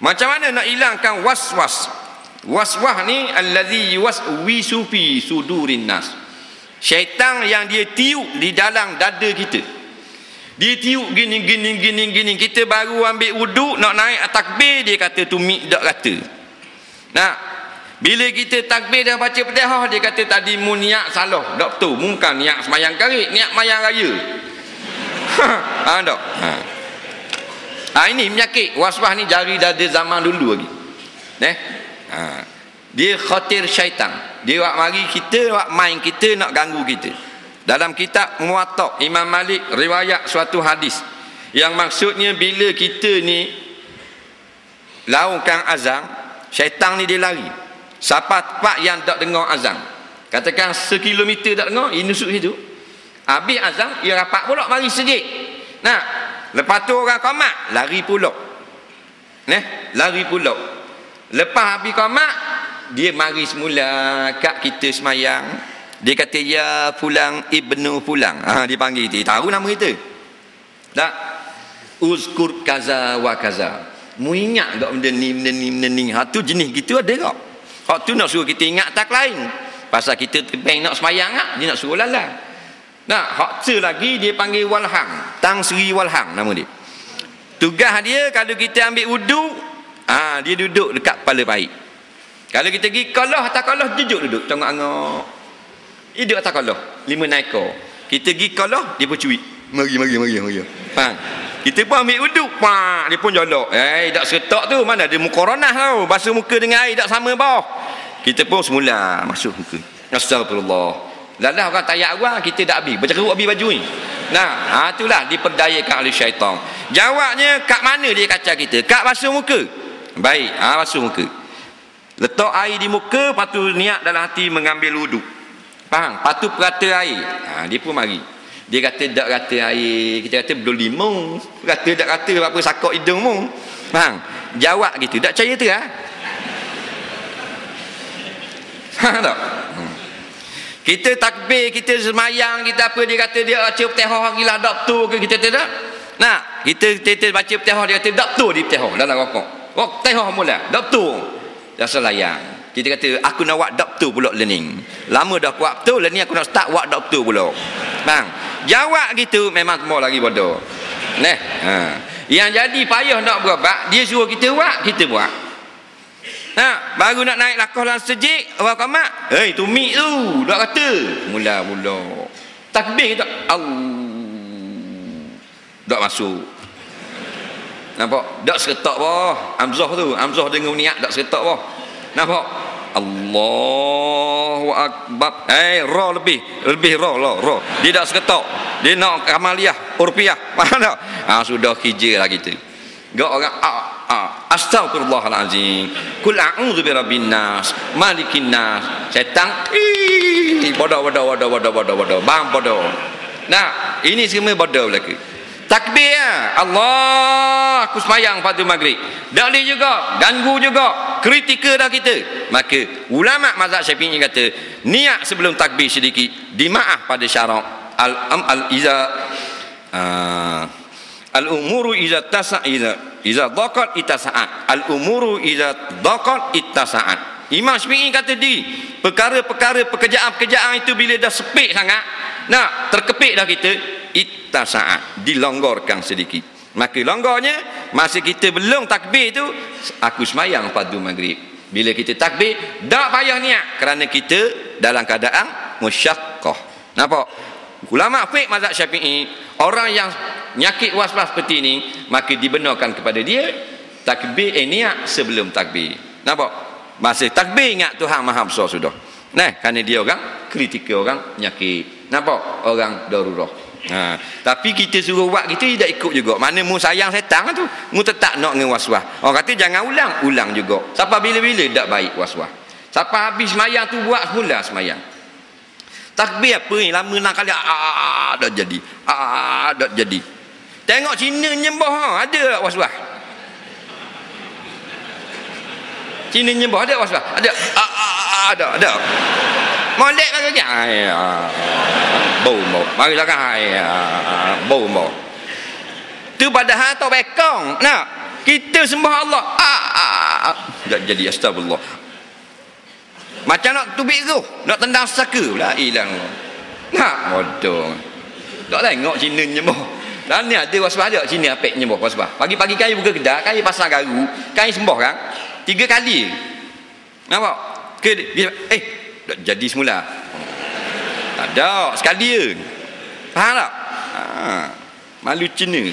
Macam mana nak hilangkan waswas? Waswas ni allazi yuwaswisu fi sudurin nas. Syaitan yang dia tiup di dalam dada kita. Dia tiup gini. Kita baru ambil wuduk nak naik takbir, dia kata tumik dak kata. Nah, bila kita takbir dah baca Fatihah, dia kata tadi mu niat salah, dak betul. Mu bukan niat sembahyang karik, niat mayang raya. Dak. Ini penyakit waswas ni jari dari zaman dulu lagi. Dia khatir syaitan. Dia wak mari kita, wak main kita, nak ganggu kita. Dalam kitab Muwatta Imam Malik riwayat suatu hadis yang maksudnya bila kita ni laungkan azan, syaitan ni dia lari. Siapa tempat yang tak dengar azan, katakan 1 kilometer tak dengar, dia nusuk situ. Habis azan, dia rapat pula mari sejik. Nah, lepas tu orang qamat, lari pula. Lari pula. Lepas habis qamat, dia mari semula kat kita semayang. Dia kata ya pulang ibnu pulang. Dia panggil kita. Tahu nama kita? Tak. Uzkur kaza wa kaza. Mu ingat tak benda ni. Tu jenis gitu ada tak? Hak tu nak suruh kita ingat tak lain. Pasal kita terbang nak semayang dia nak suruh lalang. Nah, hak tu lagi dia panggil walhang. Tang Sri Walhang nama dia. Tugas dia kalau kita ambil wuduk, dia duduk dekat kepala baik. Kalau kita pergi kalah atau kalah, duduk tengok angok. Dia atas kalah 5 ekor. Kita pergi kalah, dia pun cuit. Mari. Faham? Kita pun ambil wuduk, dia pun jolok. Tak seretak tu, mana ada muqaranah tau. Basuh muka dengan air tak sama bawah. Kita pun semula masuk muka. Astagfirullah. Lalah orang tayak awal, kita dah habis. Berceruk habis baju ni. Nah, itulah diperdayakan oleh syaitan. Jawabnya, kat mana dia kacau kita? Kat basuh muka. Baik, basuh muka. Letak air di muka, lepas tu niat dalam hati mengambil wuduk. Faham? Lepas tu perata air. Dia pun mari. Dia kata tak rata air. Kita kata belum limau. Kata tak rata apa sakok hidung mu. Faham? Jawab gitu. Tak percaya tu Faham tak? Kita takbir, kita semayang, kita apa, dia kata dia baca Fatihah hagilah tak betul ke, kita tidak. Nah, kita baca Fatihah, dia kata tak betul di Fatihah dalam rokok. Fatihah mula, tak betul. Dah selayang. Kita kata aku nak buat doktor pula learning. Lama dah buat betul, learning aku nak start buat doktor pula. Bang, jawab gitu memang semua lagi bodoh. Yang jadi payah nak berubat, dia suruh kita buat, kita buat. Baru nak naik lakah dalam sejik, orang qamat, tumik tu, dak kata. Mula. Takbir kita, dak masuk. Nampak? Dak seretak bah. Hamzah dengan niat dak seretak bah. Nampak? Allahu Akbar. Ra lebih ra. Dia dak seretak. Dia nak amaliyah urfiyah. Faham tak? Sudah hijrah lah kita. Gak orang astagfirullahalazim. Kul a'udzu birabbin nas, malikin nas. Syaitan bodoh. Bang bodoh. Nah, ini semua bodoh lagi. Takbir Allah, aku semayang pada maghrib. Tak boleh juga, ganggu juga, kritikal dah kita. Maka ulama mazhab Syafi'i kata, niat sebelum takbir sedikit, dimaaf pada syarak. Al-umuru iza dhaqat itasa'at. Al-umuru iza dhaqat itasa'at. Imam Syafi'i kata diri, perkara-perkara pekerjaan-pekerjaan itu bila dah sepik sangat, terkepit dah kita, itasa'at, dilonggarkan sedikit. Maka longgarnya masa kita belum takbir tu, aku semayang fardu maghrib. Bila kita takbir, tak payah niat kerana kita dalam keadaan musyaqqah. Nampak? Ulama fiqh mazhab Syafi'i, orang yang nyakit waswas seperti ini, maka dibenarkan kepada dia takbir niat sebelum takbir. Nampak? Masa takbir ingat Tuhan Maha Besar sudah. Kerana dia orang kritikal, orang nyakit. Nampak? Orang darurah. Tapi kita suruh buat gitu, dia tak ikut juga. Mana mu sayang setan tu, mu tetap nak dengan waswas. Orang kata jangan ulang juga. Sampai bila-bila tak baik waswas. Sampai habis semayang tu buat semula semayang. Takbir apa ni lama nak kali dah jadi. Dah jadi. Tengok Cina nyembah ada tak waswas? Cina nyembah ada waswas? Ada. Ada. Molek lagi. Bau. Mari belakang. Bau. Tu padahal tak bekong. Kita sembah Allah. tak jadi, astagfirullah. Macam nak tubik roh, nak tendang saka pula hilang. Nak bodoh. Tak tengok Cina nyembah. Dan ni ada wasbah ada Cina apek nyembah wasbah. Pagi-pagi kai buka kedai, kai pasar garu, kai sembah kan 3 kali. Nampak? Tak jadi semula. Tak ada sekali je. Faham tak? Malu Cina.